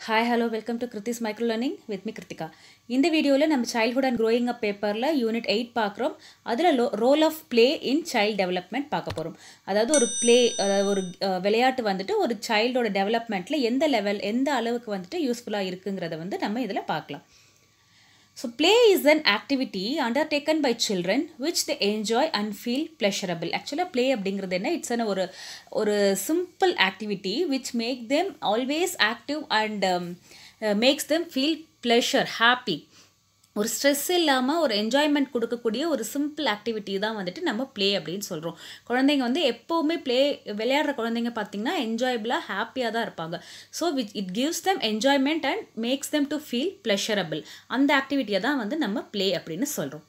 Hi, hello, welcome to Kriti's Micro Learning with me Kritika. In the video, நம்ம childhood and growing up paperல unit 8 பார்க்குறோம். அதில் role of play in child development பார்க்க போகிறோம். அதாவது ஒரு play, ஒரு விளையாட்டு வந்துட்டு ஒரு childோட developmentல எந்த level, எந்த அளவுக்கு வந்துட்டு யூஸ்ஃபுல்லாக இருக்குங்கிறத வந்து நம்ம இதில் பார்க்கலாம். So, play is an activity undertaken by children which they enjoy and feel pleasurable. Actually, play அப்படிங்கிறது என்ன? It's ஒரு simple activity which make them always active and makes them feel pleasure, happy. ஒரு ஸ்ட்ரெஸ் இல்லாமல் ஒரு enjoyment கொடுக்கக்கூடிய ஒரு simple activity தான் வந்துட்டு நம்ம ப்ளே அப்படின்னு சொல்கிறோம். குழந்தைங்க வந்து எப்போவுமே விளையாடுற குழந்தைங்க பார்த்திங்கன்னா என்ஜாயபிளாக ஹாப்பியாக தான் இருப்பாங்க. So it gives them enjoyment and maths them to feel pleasurable. அந்த ஆக்டிவிட்டியை தான் வந்து நம்ம ப்ளே அப்படின்னு சொல்கிறோம்.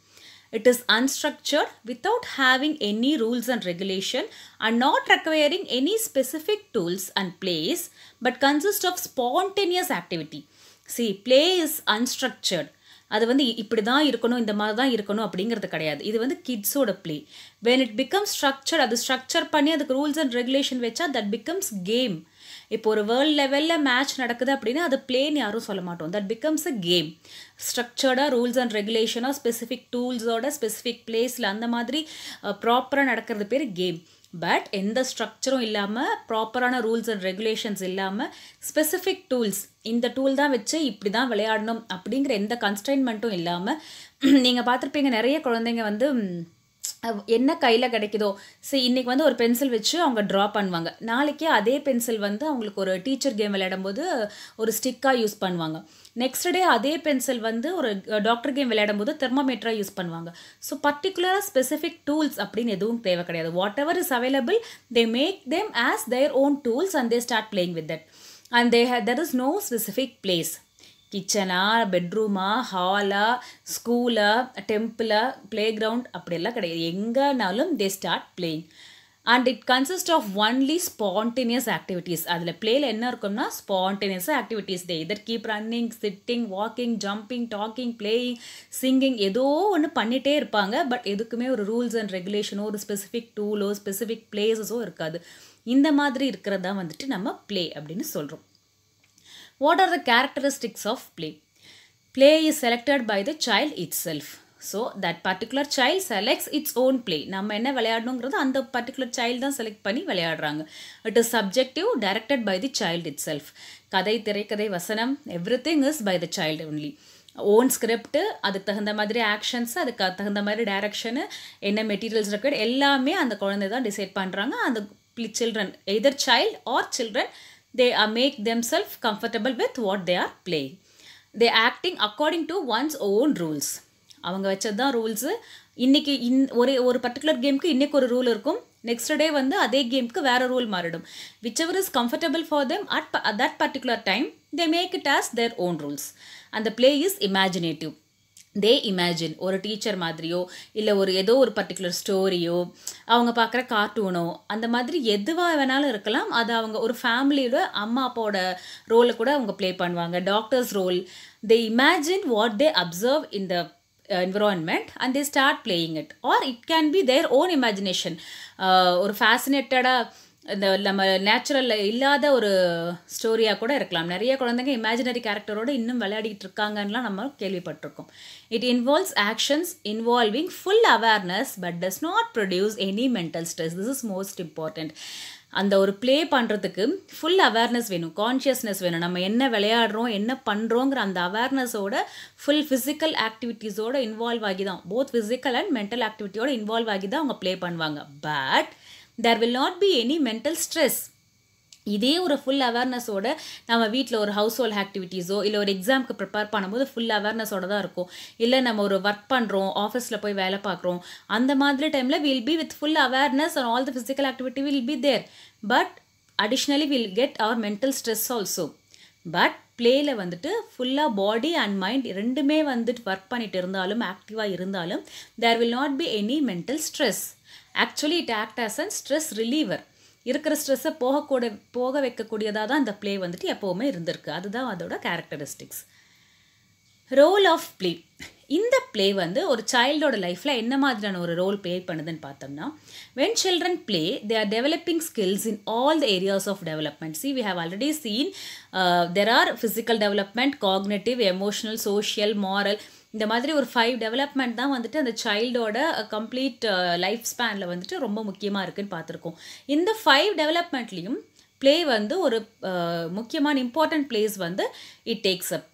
It is unstructured without having any rules and regulation and not requiring any specific tools and plays but consists of spontaneous activity. See, play is unstructured. அது வந்து இப்படி தான் இருக்கணும், இந்த மாதிரி தான் இருக்கணும் அப்படிங்கிறது கிடையாது. இது வந்து கிட்ஸோட play. When it becomes structured, அது ஸ்ட்ரக்சர் பண்ணி அதுக்கு ரூல்ஸ் அண்ட் ரெகுலேஷன் வச்சா தட் பிகம்ஸ் கேம். இப்போ ஒரு வேர்ல்டு லெவலில் மேட்ச் நடக்குது அப்படின்னா அது பிளேன்னு யாரும் சொல்ல மாட்டோம். That becomes a game. ஸ்ட்ரக்சர்டாக ரூல்ஸ் அண்ட் ரெகுலேஷனாக ஸ்பெசிஃபிக் டூல்ஸோட ஸ்பெசிஃபிக் பிளேஸில் அந்த மாதிரி ப்ராப்பராக நடக்கிறது பேர் கேம். பட் எந்த ஸ்ட்ரக்சரும் இல்லாமல் ப்ராப்பரான ரூல்ஸ் அண்ட் ரெகுலேஷன்ஸ் இல்லாமல் ஸ்பெசிஃபிக் டூல்ஸ், இந்த டூல் தான் வச்சு இப்படி தான் விளையாடணும் அப்படிங்கிற எந்த கன்ஸ்ட்ரைன்மெண்ட்டும் இல்லாமல் நீங்கள் பார்த்துருப்பீங்க நிறைய குழந்தைங்க வந்து என்ன கையில் கிடைக்குதோ, சரி இன்றைக்கி வந்து ஒரு பென்சில் வச்சு அவங்க ட்ரா பண்ணுவாங்க. நாளைக்கே அதே பென்சில் வந்து அவங்களுக்கு ஒரு டீச்சர் கேம் விளையாடும்போது ஒரு ஸ்டிக்காக யூஸ் பண்ணுவாங்க. நெக்ஸ்ட் டே அதே பென்சில் வந்து ஒரு டாக்டர் கேம் விளையாடும்போது தெர்மோமீட்டராக யூஸ் பண்ணுவாங்க. ஸோ பர்டிகுலராக ஸ்பெசிஃபிக் டூல்ஸ் அப்படின்னு எதுவும் தேவை கிடையாது. Whatever is available they make them as their own tools and they start playing with that. And there is no specific place. கிச்சனா, பெட்ரூமா, ஹாலா, ஸ்கூலா, டெம்பிளா, பிளே கிரவுண்ட் அப்படியெல்லாம் கிடையாது. எங்கேனாலும் they start playing. And it consist of only spontaneous activities. அதில் பிளேயில் என்ன இருக்கும்னா spontaneous activities. They either keep running, sitting, walking, jumping, docking, playing, singing, ஏதோ ஒன்று பண்ணிகிட்டே இருப்பாங்க. பட் எதுக்குமே ஒரு ரூல்ஸ் அண்ட் ரெகுலேஷனோ ஒரு ஸ்பெசிஃபிக் டூலோ ஸ்பெசிஃபிக் பிளேஸஸோ இருக்காது. இந்த மாதிரி இருக்கிறதா வந்துட்டு நம்ம பிளே அப்படின்னு சொல்கிறோம். What are the characteristics of play? Play is selected by the child itself. So, that particular child selects its own play. நம்ம என்ன விளையாடணுங்கிறது அந்த பர்டிகுலர் சைல்டு தான் செலக்ட் பண்ணி விளையாடுறாங்க. It is subjective, directed by the child itself. கதை, திரைக்கதை, வசனம், everything is by the child only. Own script, அதுக்கு தகுந்த மாதிரி ஆக்ஷன்ஸ், அதுக்கு தகுந்த மாதிரி டைரக்ஷனு, என்ன மெட்டீரியல்ஸ் இருக்குது எல்லாமே அந்த குழந்தை தான் டிசைட் பண்ணுறாங்க. அந்த children, either child or children, they make themselves comfortable with what they are playing. They acting according to one's own rules. அவங்க வச்சது தான் ரூல்ஸு. இன்றைக்கி ஒரு பர்டிகுலர் கேமுக்கு இன்றைக்கி ஒரு ரூல் இருக்கும், நெக்ஸ்ட் டே வந்து அதே கேமுக்கு வேறு ரூல் மாறிடும். Whichever is comfortable for them at that particular time they make it as their own rules. அந்த play is imaginative. They imagine ஒரு டீச்சர் மாதிரியோ இல்லை ஏதோ ஒரு பர்டிகுலர் ஸ்டோரியோ அவங்க பார்க்குற கார்ட்டூனோ அந்த மாதிரி எதுவாக வேணாலும் இருக்கலாம். அது அவங்க ஒரு ஃபேமிலியோட அம்மா அப்பாவோட ரோலை கூட அவங்க ப்ளே பண்ணுவாங்க. Doctors role. They imagine what they observe in the environment and they start playing it, or it can be their own imagination. ஒரு ஃபேசினேட்டடாக இந்த நம்ம நேச்சுரலில் இல்லாத ஒரு ஸ்டோரியாக கூட இருக்கலாம். நிறைய குழந்தைங்க இமேஜினரி கேரக்டரோடு இன்னும் விளையாடிட்டு இருக்காங்கலாம் நம்ம கேள்விப்பட்டிருக்கோம். It involves actions involving full awareness but does not produce any mental stress. This is most important. அந்த ஒரு ப்ளே பண்ணுறதுக்கு ஃபுல் அவேர்னஸ் வேணும், கான்ஷியஸ்னஸ் வேணும். நம்ம என்ன விளையாடுறோம், என்ன பண்ணுறோங்கிற அந்த அவேர்னஸோட ஃபுல் ஃபிசிக்கல் ஆக்டிவிட்டீஸோடு இன்வால்வ் ஆகி தான், போத் ஃபிசிக்கல் அண்ட் மென்டல் ஆக்டிவிட்டியோடு இன்வால்வ் ஆகி தான் அவங்க ப்ளே பண்ணுவாங்க. But there will not be any mental stress. இதே ஒரு ஃபுல் அவேர்னஸோட நம்ம வீட்டில் ஒரு ஹவுஸ் ஹோல்ட் ஆக்டிவிட்டீஸோ இல்லை ஒரு எக்ஸாமுக்கு ப்ரிப்பேர் பண்ணும்போது ஃபுல் அவேர்னஸோட தான் இருக்கும். இல்லை நம்ம ஒரு ஒர்க் பண்ணுறோம், ஆஃபீஸில் போய் வேலை பார்க்குறோம், அந்த மாதிரி டைமில் will be with full awareness and all the physical activity will be there. But additionally will get our mental stress also. But பிளேயில் வந்துட்டு ஃபுல்லாக பாடி அண்ட் மைண்ட் ரெண்டுமே வந்துட்டு ஒர்க் பண்ணிட்டு இருந்தாலும் ஆக்டிவாக இருந்தாலும் there will not be any mental stress. Actually it act as an stress reliever. இருக்கிற ஸ்ட்ரெஸ்ஸை போக வைக்கக்கூடியதாக தான் இந்த ப்ளே வந்துட்டு எப்போவுமே இருந்திருக்கு. அதுதான் அதோட கேரக்டரிஸ்டிக்ஸ். Role of play. இந்த ப்ளே வந்து ஒரு சைல்டோட லைஃப்பில் என்ன மாதிரியான ஒரு ரோல் ப்ளே பண்ணுதுன்னு பார்த்தோம்னா, when children play they are developing skills in all the areas of development. See, we have already seen there are physical development, cognitive, emotional, social, moral, இந்த மாதிரி ஒரு 5 டெவலப்மெண்ட் தான் வந்துட்டு அந்த சைல்டோட கம்ப்ளீட் லைஃப் ஸ்பேனில் வந்துட்டு ரொம்ப முக்கியமாக இருக்குதுன்னு பார்த்துருக்கோம். இந்த 5 டெவலப்மெண்ட்லேயும் ப்ளே வந்து ஒரு முக்கியமான இம்பார்ட்டன்ட் பிளேஸ் வந்து it takes up.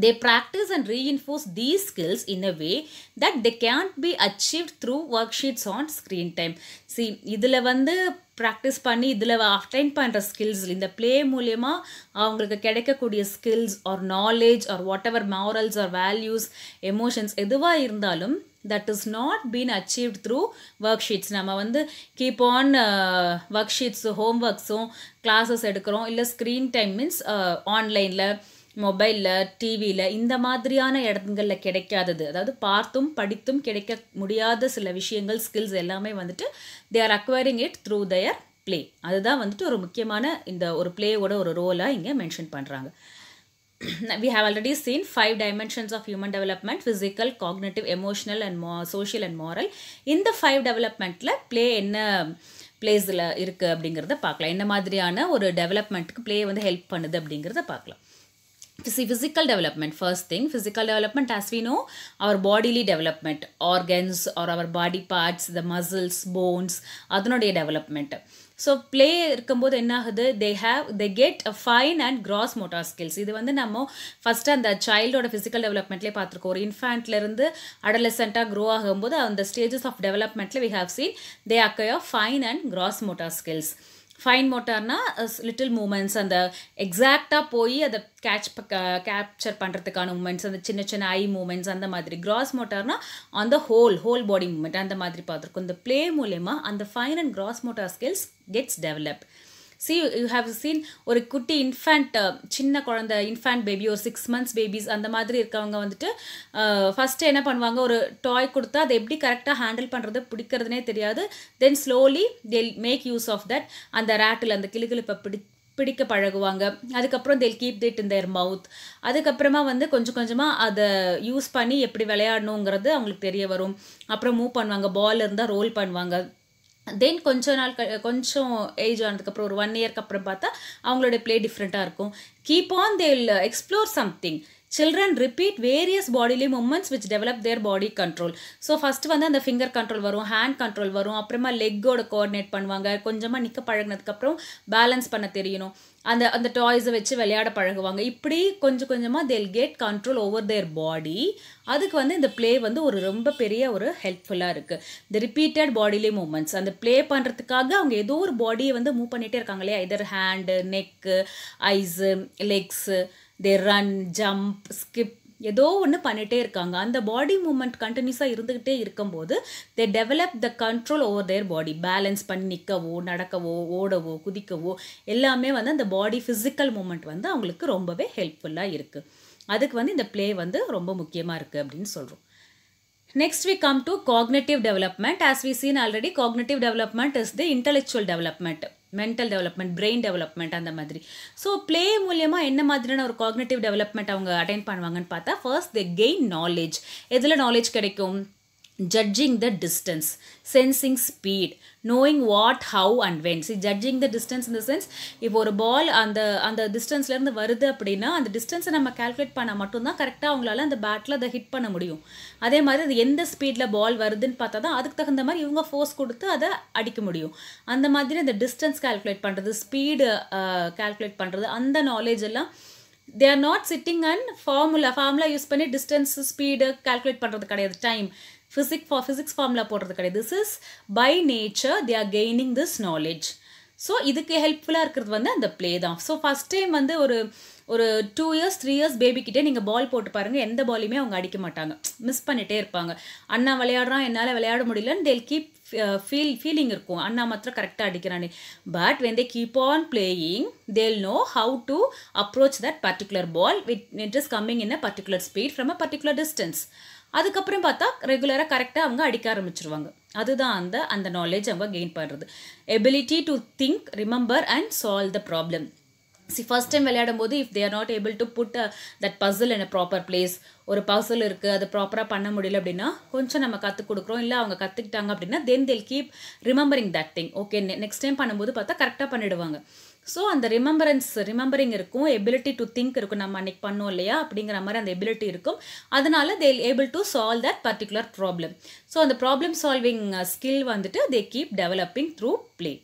They practice and reinforce these skills in a way that they can't be achieved through worksheets on screen time. See, இதில் வந்து ப்ராக்டிஸ் பண்ணி இதில் அட்டைன் பண்ணுற ஸ்கில்ஸ், இந்த ப்ளே மூலயமா அவங்களுக்கு கிடைக்கக்கூடிய skills or knowledge or whatever morals or values, emotions எதுவாக இருந்தாலும் that is not been achieved through worksheets. நம்ம வந்து கீப் ஆன் ஒர்க்ஷீட்ஸு, ஹோம்ஒர்க்ஸும் கிளாஸஸ் எடுக்கிறோம், இல்லை ஸ்க்ரீன் டைம் மீன்ஸ் ஆன்லைனில், மொபைலில், டிவியில், இந்த மாதிரியான இடங்களில் கிடைக்காதது, அதாவது பார்த்தும் படித்தும் கிடைக்க முடியாத சில விஷயங்கள், ஸ்கில்ஸ் எல்லாமே வந்துட்டு they are acquiring it through their play. அதுதான் வந்துட்டு ஒரு முக்கியமான இந்த ஒரு ப்ளேயோட ஒரு ரோலாக இங்கே மென்ஷன் பண்ணுறாங்க. We have already seen 5 dimensions of human development: physical, cognitive, emotional and social and moral. இந்த 5 டெவலப்மெண்ட்டில் ப்ளே என்ன பிளேஸில் இருக்குது அப்படிங்கிறத பார்க்கலாம். என்ன மாதிரியான ஒரு டெவலப்மெண்ட்டுக்கு ப்ளே வந்து ஹெல்ப் பண்ணுது அப்படிங்கிறத பார்க்கலாம். See, physical development, first thing, physical development, as we know, our bodily development, organs or our body parts, the muscles, bones, அதனுடைய development. ஸோ ப்ளே இருக்கும்போது என்ன ஆகுது, they get a fine and gross motor skills. இது வந்து நம்ம first அந்த சைல்டோட physical டெவலப்மெண்ட்லேயே பார்த்துருக்கோம். ஒரு இன்ஃபேண்ட்லேருந்து அடலசென்ட்டாக க்ரோ ஆகும்போது அந்த ஸ்டேஜஸ் ஆஃப் டெவலப்மெண்ட்டில் we have seen they acquire fine and gross motor skills. Fine மோட்டார்னா லிட்டில் மூமெண்ட்ஸ், அந்த எக்ஸாக்டாக போய் அதை கேப்சர் பண்ணுறதுக்கான மூமெண்ட்ஸ், அந்த சின்ன சின்ன ஐ மூமெண்ட்ஸ், அந்த மாதிரி. கிராஸ் மோட்டார்னா அந்த ஹோல் பாடி மூமெண்ட், அந்த மாதிரி பார்த்துருக்கோம். இந்த ப்ளே மூலயமா அந்த fine and cross motor skills gets develop. See, you have seen ஒரு குட்டி இன்ஃபேண்ட், சின்ன குழந்தை, இன்ஃபேண்ட் பேபி, ஒரு 6 months பேபிஸ், அந்த மாதிரி இருக்கவங்க வந்துட்டு ஃபஸ்ட்டு என்ன பண்ணுவாங்க, ஒரு டாய் கொடுத்தா அதை எப்படி கரெக்டாக ஹேண்டில் பண்ணுறது, பிடிக்கிறதுனே தெரியாது. Then slowly they'll make use of that. அந்த ரேட்டில் அந்த கிளுகிழுப்பை பிடிக்க பழகுவாங்க. அதுக்கப்புறம் they'll keep it in their mouth. அதுக்கப்புறமா வந்து கொஞ்சம் கொஞ்சமாக அதை யூஸ் பண்ணி எப்படி விளையாடணுங்கிறது அவங்களுக்கு தெரிய வரும். அப்புறம் மூவ் பண்ணுவாங்க, பால் இருந்தால் ரோல் பண்ணுவாங்க. தென் கொஞ்சம் ஏஜ் ஆனதுக்கப்புறம் ஒரு 1 yearக்கு அப்புறம் பார்த்தா அவங்களோட ப்ளே டிஃப்ரெண்ட்டாக இருக்கும். Keep on they'll explore something. Children repeat various bodily movements which develop their body control. So first வந்து அந்த ஃபிங்கர் கண்ட்ரோல் வரும், ஹேண்ட் கண்ட்ரோல் வரும், அப்புறமா லெக்கோட கோஆர்டினேட் பண்ணுவாங்க. கொஞ்சமாக நிற்க பழகினதுக்கப்புறம் பேலன்ஸ் பண்ண தெரியணும். அந்த டாய்ஸை வச்சு விளையாட பழகுவாங்க. இப்படி கொஞ்சம் கொஞ்சமாக they'll get control over their body. அதுக்கு வந்து இந்த ப்ளே வந்து ஒரு ரொம்ப பெரிய ஒரு ஹெல்ப்ஃபுல்லாக இருக்குது. இந்த ரிப்பீட்டட் பாடிலி மூமெண்ட்ஸ், அந்த ப்ளே பண்ணுறதுக்காக அவங்க ஏதோ ஒரு பாடியை வந்து மூவ் பண்ணிகிட்டே இருக்காங்க இல்லையா, either hand, neck, eyes, legs, they run, jump, skip, ஏதோ ஒன்று பண்ணிகிட்டே இருக்காங்க. அந்த பாடி மூமெண்ட் கண்டினியூஸாக இருந்துக்கிட்டே இருக்கும்போது they develop the control over their body. Balance பண்ணி நிற்கவோ, நடக்கவோ, ஓடவோ, குதிக்கவோ எல்லாமே வந்து அந்த பாடி ஃபிசிக்கல் மூமெண்ட் வந்து அவங்களுக்கு ரொம்பவே ஹெல்ப்ஃபுல்லாக இருக்குது. அதுக்கு வந்து இந்த ப்ளே வந்து ரொம்ப முக்கியமாக இருக்குது அப்படின்னு சொல்கிறோம். Next we come to cognitive development. As we seen already, cognitive development is the intellectual development, mental development, brain development, அந்த மாதிரி. ஸோ ப்ளே மூலியமாக என்ன மாதிரியான ஒரு காக்னேட்டிவ் டெவலப்மெண்ட் அவங்க அட்டைன் பண்ணுவாங்கன்னு பார்த்தா, ஃபர்ஸ்ட் they gain knowledge. எதில் நாலேஜ் கிடைக்கும்? Judging the distance, sensing speed, knowing what, how and when. See, judging the distance in the sense, இப்போ ஒரு பால் அந்த டிஸ்டன்ஸ்லேருந்து வருது அப்படின்னா அந்த டிஸ்டன்ஸை நம்ம கால்குலேட் பண்ணால் மட்டும்தான் கரெக்டாக அவங்களால அந்த பேட்டில் அதை ஹிட் பண்ண முடியும். அதே மாதிரி அது எந்த ஸ்பீடில் பால் வருதுன்னு பார்த்தா தான் அதுக்கு தகுந்த மாதிரி இவங்க ஃபோர்ஸ் கொடுத்து அதை அடிக்க முடியும். அந்த மாதிரி அந்த டிஸ்டன்ஸ் கால்குலேட் பண்ணுறது, ஸ்பீடு கால்குலேட் பண்ணுறது, அந்த நாலேஜ் எல்லாம் they are not sitting and formula use பண்ணி டிஸ்டன்ஸ் ஸ்பீடு கால்குலேட் பண்ணுறது கிடையாது. டைம் physics formula போடுறது கிடையாது. This is by nature they are gaining this knowledge. So இதுக்கு ஹெல்ப்ஃபுல்லாக இருக்கிறது வந்து அந்த ப்ளே தான். ஸோ ஃபஸ்ட் டைம் வந்து ஒரு 2 years 3 years பேபிக்கிட்டே நீங்கள் பால் போட்டு பாருங்கள், எந்த பாலையுமே அவங்க அடிக்க மாட்டாங்க, மிஸ் பண்ணிகிட்டே இருப்பாங்க. அண்ணா விளையாடுறான், என்னால் விளையாட முடியலன்னு they'll keep ஃபீலிங் இருக்கும், அண்ணா மாத்திரம் கரெக்டாக அடிக்கிறானே. But when they keep on playing they'll know how to approach that particular ball with it is coming in a particular speed from a particular distance. அதுக்கப்புறம் பார்த்தா ரெகுலராக கரெக்டாக அவங்க அடிக்க ஆரம்பிச்சிருவாங்க. அதுதான் அந்த நாலேஜ் அவங்க கெயின் பண்ணுறது. Ability to think, remember and solve the problem. see first time விளையாடும் போது if they are not able to put that puzzle in a proper place, ஒரு puzzle இருக்கு அது ப்ராப்பராக பண்ண முடியல அப்படின்னா கொஞ்சம் நம்ம கற்றுக் கொடுக்குறோம், இல்லை அவங்க கற்றுக்கிட்டாங்க அப்படின்னா then they'll keep remembering that thing. Okay next time பண்ணும்போது பார்த்தா கரெக்டாக பண்ணிடுவாங்க. ஸோ அந்த ரிமெம்பரிங் இருக்கும், எபிலிட்டி டு திங்க் இருக்கும், நம்ம அன்னைக்கு பண்ணோம் இல்லையா அப்படிங்கிற மாதிரி அந்த எபிலிட்டி இருக்கும். அதனால they will able to solve that particular problem. So அந்த ப்ராப்ளம் சால்விங் ஸ்கில் வந்துட்டு they keep developing through play.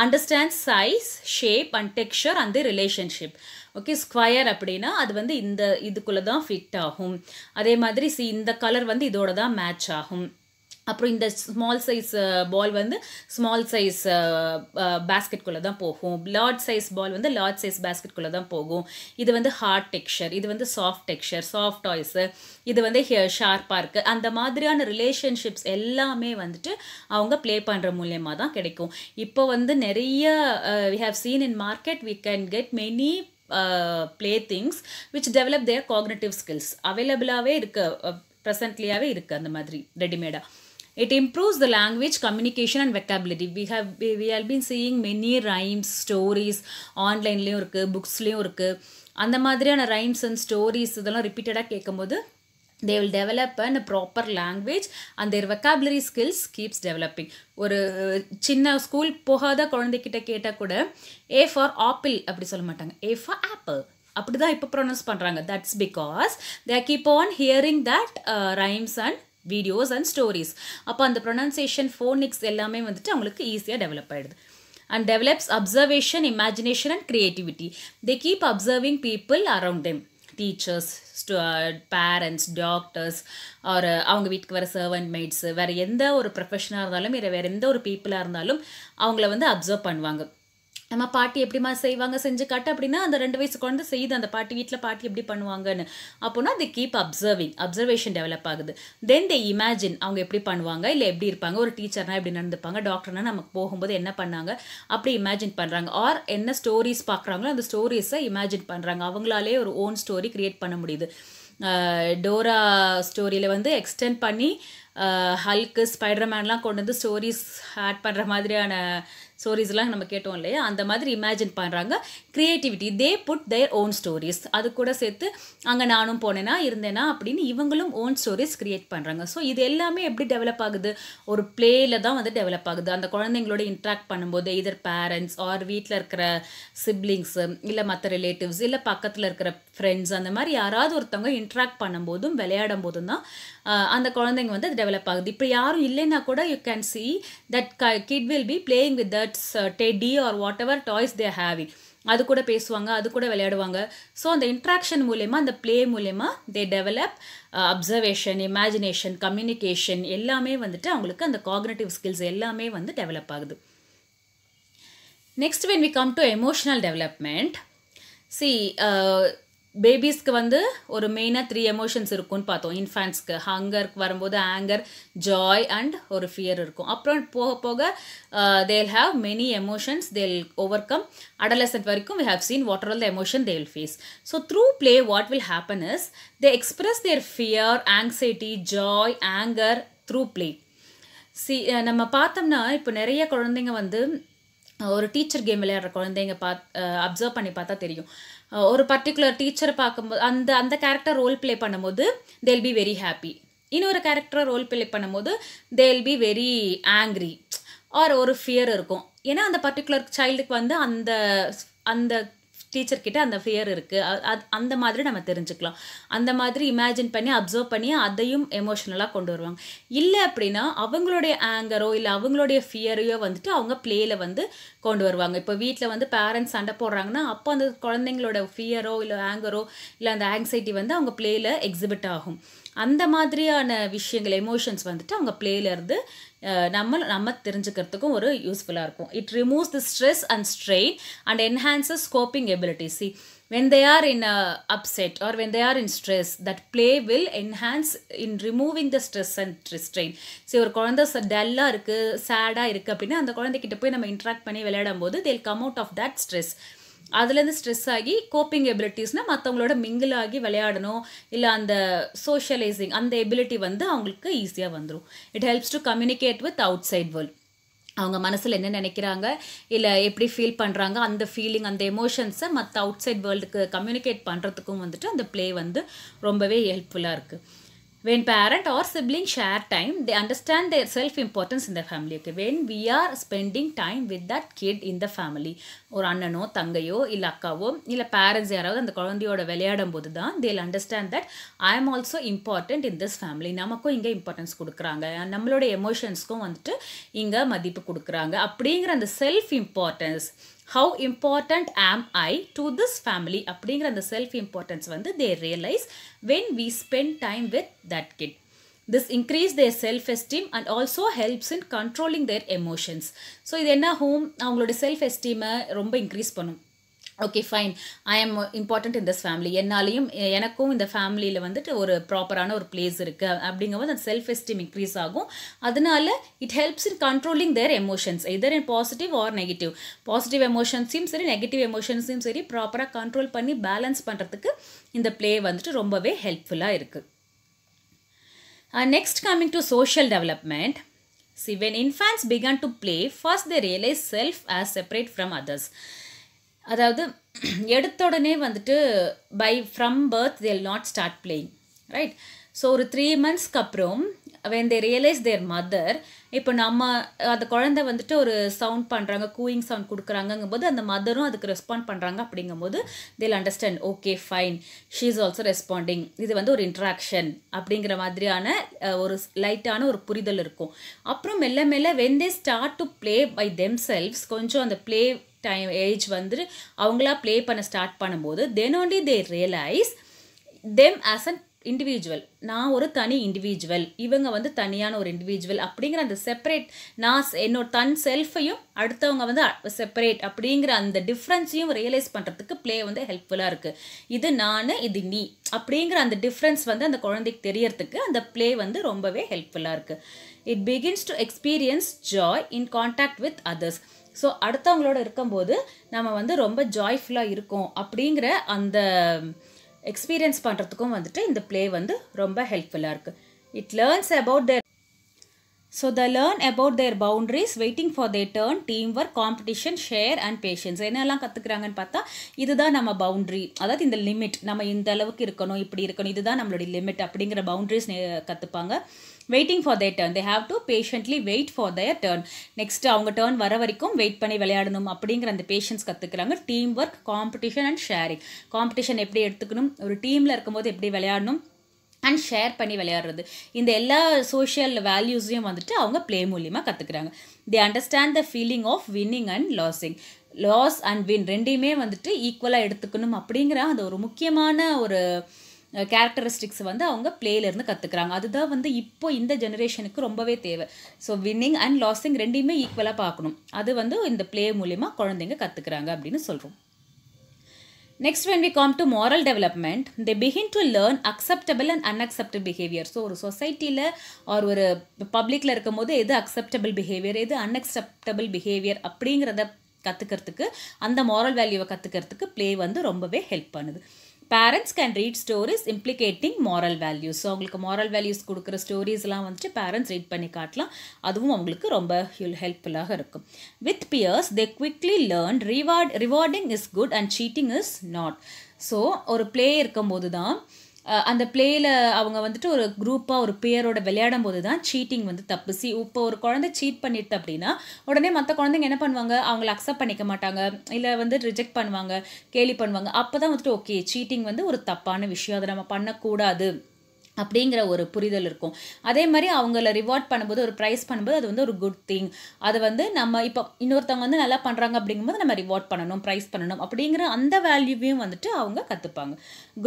Understand size, shape and texture and the relationship. Okay square அப்படின்னா அது வந்து இந்த இதுக்குள்ளே தான் ஃபிட் ஆகும். அதே மாதிரி இந்த கலர் வந்து இதோட தான் மேட்ச் ஆகும். அப்புறம் இந்த ஸ்மால் சைஸ் பால் வந்து ஸ்மால் சைஸ் பேஸ்கெட்குள்ளே தான் போகும். லார்ஜ் சைஸ் பால் வந்து லார்ஜ் சைஸ் பேஸ்கெட்குள்ளே தான் போகும். இது வந்து ஹார்ட் டெக்ஸ்சர், இது வந்து சாஃப்ட் டெக்ஸ்சர், சாஃப்ட் டாய்ஸு, இது வந்து ஷார்ப்பாக இருக்குது. அந்த மாதிரியான ரிலேஷன்ஷிப்ஸ் எல்லாமே வந்துட்டு அவங்க ப்ளே பண்ணுற மூலியமாக தான் கிடைக்கும். இப்போ வந்து நிறைய we have seen in market we can get many play things which develop their cognitive skills. அவைலபிளாகவே இருக்குது, ப்ரெசன்ட்லியாகவே இருக்குது அந்த மாதிரி ரெடிமேடாக. It improves the language, communication and vocabulary. We have been seeing many rhymes, stories, ஆன்லைன்லேயும் இருக்குது, புக்ஸ்லேயும் இருக்குது. அந்த மாதிரியான ரைம்ஸ் அண்ட் ஸ்டோரிஸ் இதெல்லாம் ரிப்பீட்டடாக கேட்கும்போது they will develop a proper language and their vocabulary skills keeps developing. ஒரு சின்ன ஸ்கூல் போகாத குழந்தைகிட்ட கேட்டால் கூட A for apple அப்படி சொல்ல மாட்டாங்க, A for apple அப்படி தான் இப்போ ப்ரொனவுன்ஸ் பண்ணுறாங்க. That's because they keep on hearing that rhymes and videos and stories. அப்போ அந்த ப்ரொனன்சியேஷன் ஃபோனிக்ஸ் எல்லாமே வந்துட்டு அவங்களுக்கு ஈஸியாக டெவலப் ஆகிடுது. And develops observation, imagination and creativity. They keep observing people around them, teachers, parents, doctors, ஒரு அவங்க வீட்டுக்கு வர சர்வன்ட் மெய்ட்ஸு, வேறு எந்த ஒரு ப்ரொஃபஷனாக இருந்தாலும் இல்லை வேறு எந்த ஒரு பீப்புளாக இருந்தாலும் அவங்கள வந்து அப்சர்வ் பண்ணுவாங்க. நம்ம பாட்டி எப்படிமா செய்வாங்க செஞ்சு காட்டு அப்படின்னா அந்த 2 வயசு குழந்தை செய்யுது அந்த பாட்டி வீட்டில் பாட்டி எப்படி பண்ணுவாங்கன்னு. அப்போனா they keep observing, observation develop ஆகுது. தென் they imagine அவங்க எப்படி பண்ணுவாங்க, இல்லை எப்படி இருப்பாங்க, ஒரு டீச்சர்னா எப்படி நடந்துப்பாங்க, டாக்டர்னா நமக்கு போகும்போது என்ன பண்ணாங்க அப்படி இமேஜின் பண்ணுறாங்க. ஆர் என்ன ஸ்டோரிஸ் பார்க்குறாங்களோ அந்த ஸ்டோரிஸை இமேஜின் பண்ணுறாங்க. அவங்களாலே ஒரு ஓன் ஸ்டோரி க்ரியேட் பண்ண முடியுது. டோரா ஸ்டோரியில் வந்து எக்ஸ்டெண்ட் பண்ணி ஹல்க்கு, ஸ்பைடர்மேன்லாம் கொண்டு வந்து ஸ்டோரிஸ் ஆட் பண்ணுற மாதிரியான ஸ்டோரிஸ்லாம் நம்ம கேட்டோம் இல்லையா, அந்த மாதிரி இமேஜின் பண்ணுறாங்க. Creativity, they put their own stories. அது கூட சேர்த்து அங்கே நானும் போனேனா இருந்தேனா அப்படின்னு இவங்களும் ஓன் ஸ்டோரிஸ் க்ரியேட் பண்ணுறாங்க. ஸோ இது எல்லாமே எப்படி டெவலப் ஆகுது, ஒரு பிளேயில் தான் வந்து டெவலப் ஆகுது. அந்த குழந்தைங்களோட இன்ட்ராக்ட் பண்ணும்போது இதர் பேரண்ட்ஸ் ஆர் வீட்டில் இருக்கிற சிப்ளிங்ஸு, இல்லை மற்ற ரிலேட்டிவ்ஸ், இல்லை பக்கத்தில் இருக்கிற ஃப்ரெண்ட்ஸ், அந்த மாதிரி யாராவது ஒருத்தவங்க இன்ட்ராக்ட் பண்ணும்போதும் விளையாடும் போதும் தான் அந்த குழந்தைங்க வந்து டெவலப் ஆகுது. இப்போ யாரும் இல்லைன்னா கூட you can see that kid will be playing with that teddy or whatever toys they having. அது கூட பேசுவாங்க, அது கூட விளையாடுவாங்க. ஸோ அந்த இன்ட்ராக்ஷன் மூலயமா, அந்த பிளே மூலயமா தே டெவலப் அப்சர்வேஷன், இமேஜினேஷன், கம்யூனிகேஷன் எல்லாமே வந்துட்டு அவங்களுக்கு அந்த காக்னிட்டிவ் ஸ்கில்ஸ் எல்லாமே வந்து டெவலப் ஆகுது. Next when we come to emotional development, see பேபிஸ்க்கு வந்து ஒரு மெயினாக 3 எமோஷன்ஸ் இருக்கும்னு பார்த்தோம். இன்ஃபேன்ட்ஸ்க்கு ஹங்கருக்கு வரும்போது ஆங்கர், ஜாய் அண்ட் ஒரு ஃபியர் இருக்கும். அப்புறம் போக போக தேல் ஹாவ் மெனி எமோஷன்ஸ் தேல் ஓவர் கம். அடலசன்ட் வரைக்கும் we have seen what are all the emotion they will face. So through play what will happen is they express their fear, anxiety, joy, anger through play. See நம்ம பார்த்தோம்னா இப்போ நிறைய குழந்தைங்க வந்து ஒரு teacher game விளையாடுற குழந்தைங்க அப்சர்வ் பண்ணி பார்த்தா தெரியும். ஒரு பர்டிகுலர் டீச்சரை பார்க்கும்போது அந்த கேரக்டர் ரோல் ப்ளே பண்ணும்போது தேல் பி வெரி ஹாப்பி. இன்னொரு கேரக்டரை ரோல் ப்ளே பண்ணும்போது they'll be very angry or ஒரு ஃபியர் இருக்கும். ஏன்னா அந்த பர்டிகுலர் சைல்டுக்கு வந்து அந்த டீச்சர்கிட்ட அந்த ஃபியர் இருக்குது. அந்த மாதிரி நம்ம தெரிஞ்சுக்கலாம். அந்த மாதிரி இமேஜின் பண்ணி அப்சர்வ் பண்ணி அதையும் எமோஷ்னலாக கொண்டு வருவாங்க. இல்லை அப்படின்னா அவங்களுடைய ஆங்கரோ இல்லை அவங்களுடைய ஃபியரையோ வந்துட்டு அவங்க பிளேயில் வந்து கொண்டு வருவாங்க. இப்போ வீட்டில் வந்து பேரண்ட்ஸ் சண்டை போடுறாங்கன்னா அப்போ அந்த குழந்தைங்களோட ஃபியரோ இல்லை ஆங்கரோ இல்லை அந்த ஆங்ஸைட்டி வந்து அவங்க பிளேயில் எக்ஸிபிட் ஆகும். அந்த மாதிரியான விஷயங்கள் எமோஷன்ஸ் வந்துட்டு அவங்க பிளேயிலேருந்து நம்ம தெரிஞ்சுக்கிறதுக்கும் ஒரு யூஸ்ஃபுல்லாக இருக்கும். It removes the stress and strain and enhances coping abilities. See, when they are in upset or when they are in stress, that play will enhance in removing the stress and strain. See, ஒரு குழந்தை டல்லாக இருக்குது, சேடாக இருக்குது அப்படின்னா அந்த குழந்தைகிட்ட போய் நம்ம இன்ட்ராக்ட் பண்ணி விளையாடும் போது they'll come out of that stress. அதுலேருந்து ஸ்ட்ரெஸ் ஆகி கோப்பிங் எபிலிட்டிஸ்னால் மற்றவங்களோட மிங்கிள் ஆகி விளையாடணும் இல்லை அந்த சோஷியலைசிங் அந்த எபிலிட்டி வந்து அவங்களுக்கு ஈஸியாக வந்துடும். It helps to communicate with outside world. அவங்க மனசில் என்ன நினைக்கிறாங்க இல்லை எப்படி ஃபீல் பண்ணுறாங்க, அந்த ஃபீலிங் அந்த எமோஷன்ஸை மற்ற அவுட் சைட் வேர்ல்டுக்கு கம்யூனிகேட் பண்ணுறதுக்கும் வந்துட்டு அந்த ப்ளே வந்து ரொம்பவே ஹெல்ப்ஃபுல்லாக இருக்குது. When parent or sibling share time, they understand their self-importance in the family. Okay, when we are spending time with that kid in the family, ஒரு அண்ணனோ தங்கையோ இல்லை அக்காவோ இல்லை பேரண்ட்ஸ் யாராவது அந்த குழந்தையோட விளையாடும் போது தான் they'll understand that I am also important in this family. நமக்கும் இங்கே இம்பார்ட்டன்ஸ் கொடுக்குறாங்க, நம்மளோட எமோஷன்ஸ்க்கும் வந்துட்டு இங்கே மதிப்பு கொடுக்குறாங்க அப்படிங்கிற அந்த self importance, how important am I to this family அப்படிங்கிற அந்த செல்ஃப் இம்பார்ட்டன்ஸ் வந்து they realize when we spend time with that kid. This increase their self-esteem and also helps in controlling their emotions. So இது என்ன ஆகும், அவங்களோட self எஸ்டீமை ரொம்ப increase பண்ணும். Okay fine, I am important in this family, என்னாலையும் எனக்கும் இந்த ஃபேமிலியில் வந்துட்டு ஒரு ப்ராப்பரான ஒரு பிளேஸ் இருக்குது அப்படிங்கும்போது அந்த செல்ஃப் எஸ்டீம் இன்க்ரீஸ் ஆகும். அதனால it helps in controlling their emotions, either in positive or negative. Positive எமோஷன்ஸையும் சரி நெகட்டிவ் எமோஷன்ஸையும் சரி ப்ராப்பராக கண்ட்ரோல் பண்ணி பேலன்ஸ் பண்ணுறதுக்கு இந்த பிளே வந்துட்டு ரொம்பவே ஹெல்ப்ஃபுல்லாக இருக்குது. Next, coming to social development. See, when infants began to play, first they realize self as separate from others. அதாவது எடுத்த உடனே வந்துட்டு from birth they'll not start playing, right? So ஒரு 3 monthsக்கு அப்புறம் when they realize their mother, இப்போ நம்ம அந்த குழந்தை வந்துட்டு ஒரு சவுண்ட் பண்ணுறாங்க, கூயிங் சவுண்ட் கொடுக்குறாங்கங்கும் போது அந்த மதரும் அதுக்கு ரெஸ்பாண்ட் பண்ணுறாங்க. அப்படிங்கும்போது they'll understand, okay fine, she is also responding, இது வந்து ஒரு இன்ட்ராக்ஷன் அப்படிங்கிற மாதிரியான ஒரு லைட்டான ஒரு புரிதல் இருக்கும். அப்புறம் மெல்ல மெல்ல when they start to play by themselves, கொஞ்சம் அந்த ப்ளே டைம் ஏஜ் வந்து அவங்களா ப்ளே பண்ண ஸ்டார்ட் பண்ணும்போது then only they realize them as an individual, நான் ஒரு தனி இண்டிவிஜுவல், இவங்க வந்து தனியான ஒரு இண்டிவிஜுவல் அப்படிங்கிற அந்த செப்பரேட், நான் என்னோட தன் செல்ஃபையும் அடுத்தவங்க வந்து செப்பரேட் அப்படிங்கிற அந்த டிஃப்ரென்ஸையும் ரியலைஸ் பண்ணுறதுக்கு ப்ளே வந்து ஹெல்ப்ஃபுல்லாக இருக்குது. இது நான், இது நீ அப்படிங்கிற அந்த டிஃப்ரென்ஸ் வந்து அந்த குழந்தைக்கு தெரியறதுக்கு அந்த ப்ளே வந்து ரொம்பவே ஹெல்ப்ஃபுல்லாக இருக்குது. It begins to experience Joy in contact with others. So அடுத்தவங்களோட இருக்கும்போது நம்ம வந்து ரொம்ப ஜாய்ஃபுல்லாக இருக்கும் அப்படிங்கிற அந்த எக்ஸ்பீரியன்ஸ் பண்ணுறதுக்கும் வந்துட்டு இந்த ப்ளே வந்து ரொம்ப ஹெல்ப்ஃபுல்லாக இருக்குது. It learns about their so the learn about their boundaries, waiting for their turn, team work, competition, share and patience. என்னெல்லாம் கற்றுக்குறாங்கன்னு பார்த்தா இதுதான் நம்ம பவுண்ட்ரி, அதாவது இந்த லிமிட், நம்ம இந்த அளவுக்கு இருக்கணும், இப்படி இருக்கணும், இதுதான் நம்மளுடைய லிமிட் அப்படிங்கிற பவுண்ட்ரிஸ் கற்றுப்பாங்க. Waiting for their turn, they have to patiently wait for their turn. Next அவங்க டர்ன் வர வரைக்கும் வெயிட் பண்ணி விளையாடணும் அப்படிங்கிற அந்த பேஷன்ஸ் கற்றுக்குறாங்க. Team work, competition and sharing, competition எப்படி எடுத்துக்கணும், ஒரு டீமில் இருக்கும்போது எப்படி விளையாடணும் அண்ட் ஷேர் பண்ணி விளையாடுறது, இந்த எல்லா சோஷியல் வேல்யூஸையும் வந்துட்டு அவங்க ப்ளே மூலியமாக கற்றுக்குறாங்க. They understand the feeling of winning and losing, loss and win ரெண்டையுமே வந்துட்டு ஈக்குவலாக எடுத்துக்கணும் அப்படிங்கிற அந்த ஒரு முக்கியமான ஒரு கேரக்டரிஸ்டிக்ஸ் வந்து அவங்க ப்ளேலேருந்து கற்றுக்குறாங்க. அதுதான் வந்து இப்போ இந்த ஜெனரேஷனுக்கு ரொம்பவே தேவை. ஸோ வின்னிங் அண்ட் லாஸிங் ரெண்டையுமே ஈக்குவலாக பார்க்கணும், அது வந்து இந்த ப்ளே மூலிமா குழந்தைங்க கற்றுக்குறாங்க அப்படின்னு சொல்கிறோம். Next, when we come to moral development, they begin to learn acceptable and unacceptable behavior. So ஒரு சொசைட்டியில் ஒரு பப்ளிக்கில் இருக்கும் போது எது அக்செப்டபிள் பிஹேவியர், எது அன்அக்செப்டபிள் பிஹேவியர் அப்படிங்கிறத கற்றுக்கிறதுக்கு, அந்த மாரல் வேல்யூவை கற்றுக்கிறதுக்கு ப்ளே வந்து ரொம்பவே ஹெல்ப் பண்ணுது. Parents can read stories implicating moral values. So அவங்களுக்கு மாரல் வேல்யூஸ் கொடுக்குற ஸ்டோரிஸ்லாம் வந்துட்டு பேரண்ட்ஸ் ரீட் பண்ணி காட்டலாம், அதுவும் அவங்களுக்கு ரொம்ப ஹெல்ப்ஃபுல்லாக இருக்கும். With peers they quickly learn rewarding is good and cheating is not. So ஒரு ப்ளே இருக்கும்போது தான் அந்த ப்ளேயில் அவங்க வந்துட்டு ஒரு குரூப்பாக ஒரு பேரோட விளையாடும் போது தான் சீட்டிங் வந்து தப்பு. இப்போ ஒரு குழந்தை சீட் பண்ணிட்டு அப்படின்னா உடனே மற்ற குழந்தைங்க என்ன பண்ணுவாங்க, அவங்கள அக்செப்ட் பண்ணிக்க மாட்டாங்க, இல்லை வந்து ரிஜெக்ட் பண்ணுவாங்க, கேலி பண்ணுவாங்க. அப்போ தான் வந்துட்டு ஓகே சீட்டிங் வந்து ஒரு தப்பான விஷயம், அதை நம்ம பண்ணக்கூடாது அப்படிங்கிற ஒரு புரிதல் இருக்கும். அதே மாதிரி அவங்கள ரிவார்ட் பண்ணும்போது, ஒரு ப்ரைஸ் பண்ணும்போது அது வந்து ஒரு குட் திங், அது வந்து நம்ம இப்போ இன்னொருத்தவங்க வந்து நல்லா பண்ணுறாங்க அப்படிங்கும்போது நம்ம ரிவார்ட் பண்ணணும், ப்ரைஸ் பண்ணணும் அப்படிங்கிற அந்த வேல்யூவையும் வந்துட்டு அவங்க கற்றுப்பாங்க.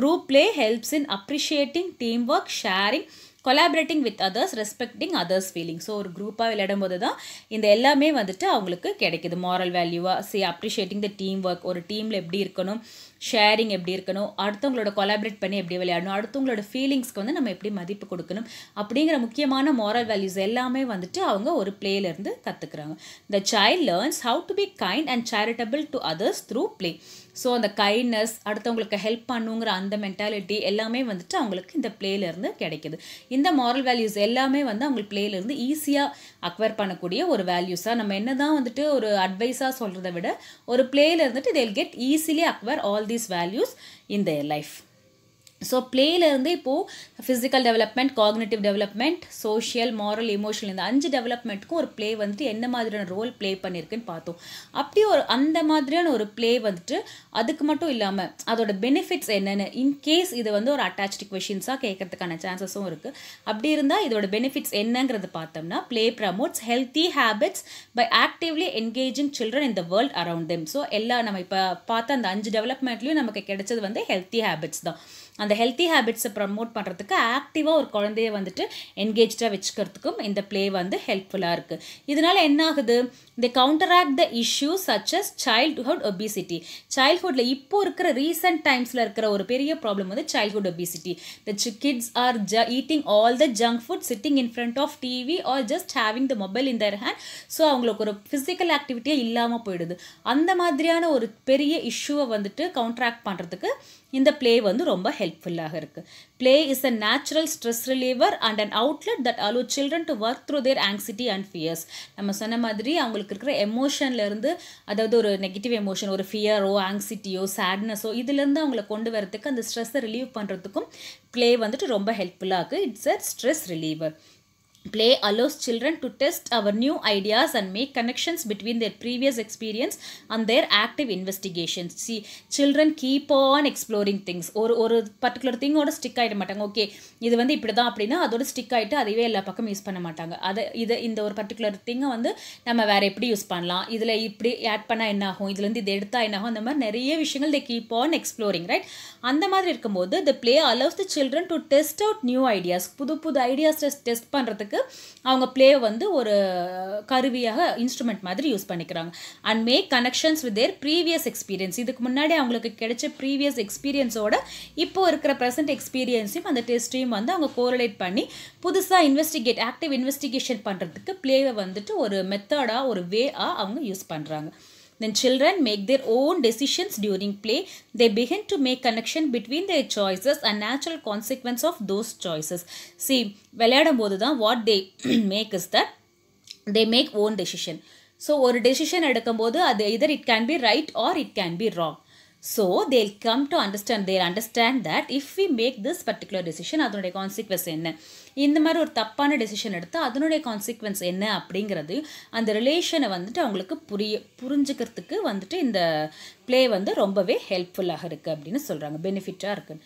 Group play helps in appreciating team work, sharing, collaborating with others, respecting others feeling. So ஒரு குரூப்பாக விளையாடும் போது தான் இந்த எல்லாமே வந்துட்டு அவங்களுக்கு கிடைக்கிது. மாரல் வேல்யூவாக அப்ரிஷியேட்டிங் த டீம் ஒர்க், ஒரு டீமில் எப்படி இருக்கணும், ஷேரிங் எப்படி இருக்கணும், அடுத்தவங்களோட கொலாபரேட் பண்ணி எப்படி விளையாடணும், அடுத்தவங்களோட ஃபீலிங்ஸ்க்கு வந்து நம்ம எப்படி மதிப்பு கொடுக்கணும் அப்படிங்கிற முக்கியமான மாரல் வேல்யூஸ் எல்லாமே வந்துட்டு அவங்க ஒரு பிளேலேருந்து கற்றுக்குறாங்க. The child learns how to be kind and charitable to others through play. So அந்த கைண்ட்னஸ், அடுத்தவங்களுக்கு ஹெல்ப் பண்ணுங்கிற அந்த மென்டாலிட்டி எல்லாமே வந்துட்டு அவங்களுக்கு இந்த பிளேலேருந்து கிடைக்குது. இந்த மாரல் வேல்யூஸ் எல்லாமே வந்து அவங்களுக்கு பிளேலேருந்து ஈஸியாக அக்வயர் பண்ணக்கூடிய ஒரு வேல்யூஸாக, நம்ம என்ன தான் வந்துட்டு ஒரு அட்வைஸாக சொல்கிறத விட ஒரு பிளேயில் இருந்துட்டு they'll get easily acquire all these values in their life. So பிளேலேருந்து இப்போது physical development, cognitive development, social, moral, emotional இந்த 5 டெவலப்மெண்ட்டுக்கும் ஒரு பிளே வந்துட்டு என்ன மாதிரியான ரோல் ப்ளே பண்ணியிருக்குன்னு பார்த்தோம். அப்படி ஒரு அந்த மாதிரியான ஒரு பிளே வந்துட்டு அதுக்கு மட்டும் இல்லாமல் அதோட பெனிஃபிட்ஸ் என்னென்னு இன்கேஸ் இது வந்து ஒரு அட்டாச்டு கொஷின்ஸாக கேட்கறதுக்கான சான்சஸும் இருக்குது. அப்படி இருந்தால் இதோட பெனிஃபிட்ஸ் என்னங்கிறது பார்த்தோம்னா, play promotes healthy habits by actively engaging children in the world around them. So நம்ம இப்போ பார்த்த அந்த 5 டெவலப்மெண்ட்லேயும் நமக்கு கிடைச்சது வந்து ஹெல்த்தி ஹேபிட்ஸ் தான். அந்த ஹெல்த்தி ஹேபிட்ஸை ப்ரமோட் பண்ணுறதுக்கு ஆக்டிவாக ஒரு குழந்தைய வந்துட்டு என்கேஜாக வச்சுக்கிறதுக்கும் இந்த பிளே வந்து ஹெல்ப்ஃபுல்லாக இருக்குது. இதனால் என்ன ஆகுது, they counteract the issues such as childhood obesity. சைல்ட்ஹுட்டில் இப்போ இருக்கிற ரீசெண்ட் டைம்ஸில் இருக்கிற ஒரு பெரிய ப்ராப்ளம் வந்து childhood obesity. The kids are eating all the junk food, sitting in front of TV or just having the mobile in their hand. So அவங்களுக்கு ஒரு physical ஆக்டிவிட்டியே இல்லாமல் போயிடுது. அந்த மாதிரியான ஒரு பெரிய இஷ்யூவை வந்துட்டு கவுண்ட்ராக்ட் பண்ணுறதுக்கு இந்த பிளே வந்து ரொம்ப ஹெல்ப்ஃபுல்லாக இருக்குது. Play is a natural stress reliever and an outlet that allow children to work through their anxiety and fears. நம்ம சொன்ன மாதிரி அவங்களுக்கு இருக்கிற எமோஷன்லேருந்து, அதாவது ஒரு நெகட்டிவ் எமோஷன், ஒரு ஃபியரோ, ஆங்ஸைட்டியோ, சேட்னஸோ, இதுலேருந்து அவங்களை கொண்டு வரதுக்கு, அந்த ஸ்ட்ரெஸ்ஸை ரிலீவ் பண்ணுறதுக்கும் பிளே வந்துட்டு ரொம்ப ஹெல்ப்ஃபுல்லாக இருக்குது. It's a stress reliever. Play allows children to test our new ideas and make connections between their previous experience and their active investigations. See, children keep on exploring things. ஒரு particular திங்கோட stick ஆகிட மாட்டாங்க. Okay, இது வந்து இப்படி தான் அப்படின்னா அதோட stick ஆகிட்டு அதையே எல்லா பக்கம் யூஸ் பண்ண மாட்டாங்க. இந்த ஒரு பர்டிகுலர் திங்கை வந்து நம்ம வேறு எப்படி யூஸ் பண்ணலாம், இதில் இப்படி ஆட் பண்ணால் என்ன ஆகும், இதுலேருந்து இது எடுத்தால் என்ன ஆகும், அந்த மாதிரி நிறைய விஷயங்கள் they keep on exploring, right? அந்த மாதிரி இருக்கும்போது the play allows the children to test out new ideas. புது ஐடியாஸ் டெஸ்ட் பண்ணுறதுக்கு அவங்க பிளே வந்து ஒரு கருவியாக, இன்ஸ்ட்ருமெண்ட் மாதிரி யூஸ் பண்ணிக்கிறாங்க. And make connections with their previous experience. இதுக்கு முன்னாடி அவங்களுக்கு கிடைச்ச ப்ரீவியஸ் எக்ஸ்பீரியன்ஸோட இப்போ இருக்கிற ப்ரெசென்ட் எக்ஸ்பீரியன்ஸையும் அந்த டெஸ்ட்டையும் வந்து அவங்க கோரிலேட் பண்ணி புதுசாக ஆக்டிவ் இன்வெஸ்டிகேஷன் பண்ணுறதுக்கு பிளேவை வந்துட்டு ஒரு மெத்தடாக, ஒரு வேஆ அவங்க யூஸ் பண்ணுறாங்க. Then children make their own decisions during play. They begin to make connection between their choices and natural consequence of those choices. See, விளையாடும் போது தான் what they make is that they make own decision. So ஒரு decision எடுக்கும்போது அது either it can be right or it can be wrong. So they'll come to understand that if we make this particular decision, அதனுடைய consequence என்ன, இந்த மாதிரி ஒரு தப்பான decision எடுத்தால் அதனுடைய கான்சிக்வன்ஸ் என்ன அப்படிங்கிறது, அந்த ரிலேஷனை வந்துட்டு அவங்களுக்கு புரிஞ்சுக்கிறதுக்கு வந்துட்டு இந்த பிளே வந்து ரொம்பவே ஹெல்ப்ஃபுல்லாக இருக்குது அப்படின்னு சொல்கிறாங்க, பெனிஃபிட்டாக இருக்குது.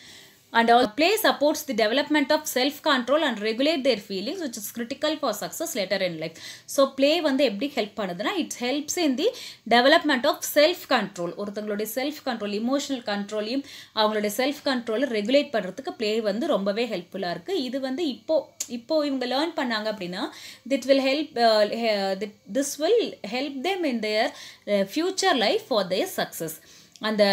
And our play supports the development of self-control and regulate their feelings, which is critical for success later in life. So play வந்து எப்படி ஹெல்ப் பண்ணுதுன்னா, it helps in the development of self-control. ஒருத்தங்களுடைய செல்ஃப்-கண்ட்ரோல், இமோஷனல் கண்ட்ரோலையும் அவங்களுடைய செல்ஃப்-கண்ட்ரோலை regulate பண்ணுறதுக்கு play வந்து ரொம்பவே ஹெல்ப்ஃபுல்லாக இருக்குது. இது வந்து இப்போ இவங்க லேர்ன் பண்ணாங்க அப்படின்னா this will help them in their future life for their success. அந்த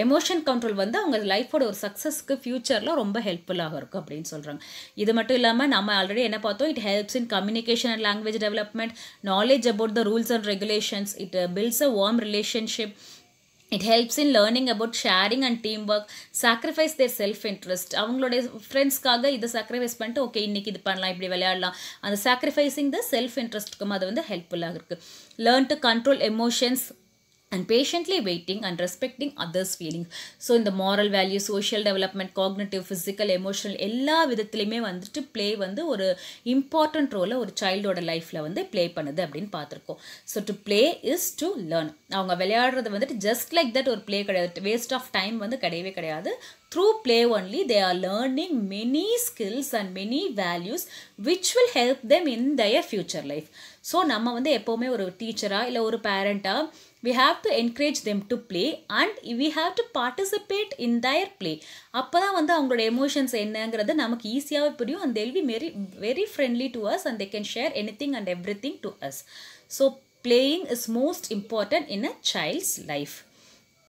எமோஷன் கண்ட்ரோல் வந்து அவங்க லைஃபோட ஒரு சக்ஸஸ்க்கு ஃபியூச்சரில் ரொம்ப ஹெல்ப்ஃபுல்லாக இருக்கும் அப்படின்னு சொல்கிறாங்க. இது மட்டும் இல்லாமல் நம்ம ஆல்ரெடி என்ன பார்த்தோம், it helps in communication and language development, knowledge about the rules and regulations, it builds a warm relationship, it helps in learning about sharing and teamwork, sacrifice their self-interest. அவங்களுடைய ஃப்ரெண்ட்ஸ்க்காக இதை சாக்ரிஃபைஸ் பண்ணிட்டு okay இன்னைக்கு இது பண்ணலாம், இப்படி விளையாடலாம், அந்த sacrificing த self இன்ட்ரெஸ்ட்டுக்கும் அது வந்து ஹெல்ப்ஃபுல்லாக இருக்குது. Learn to control emotions and patiently waiting and respecting others' feelings. So இந்த moral value, social development, cognitive, physical, emotional எல்லா விதத்துலையுமே வந்துட்டு play வந்து ஒரு important role ஒரு childோட லைஃப்பில் வந்து play பண்ணுது அப்படின்னு பார்த்துருக்கோம். So to play is to learn. அவங்க விளையாடுறது வந்துட்டு just like that ஒரு play கிடையாது, waste of time வந்து கிடையவே கிடையாது. Through play only they are learning many skills and many values which will help them in their future life. So நம்ம வந்து எப்போவுமே ஒரு டீச்சராக இல்லை ஒரு பேரண்ட்டாக we have to encourage them to play and we have to participate in their play. அப்போ தான் வந்து அவங்களோட எமோஷன்ஸ் என்னங்கிறது நமக்கு ஈஸியாகவே புரியும், and they'll be very very friendly to us and they can share anything and everything to us. So playing is most important in a child's life.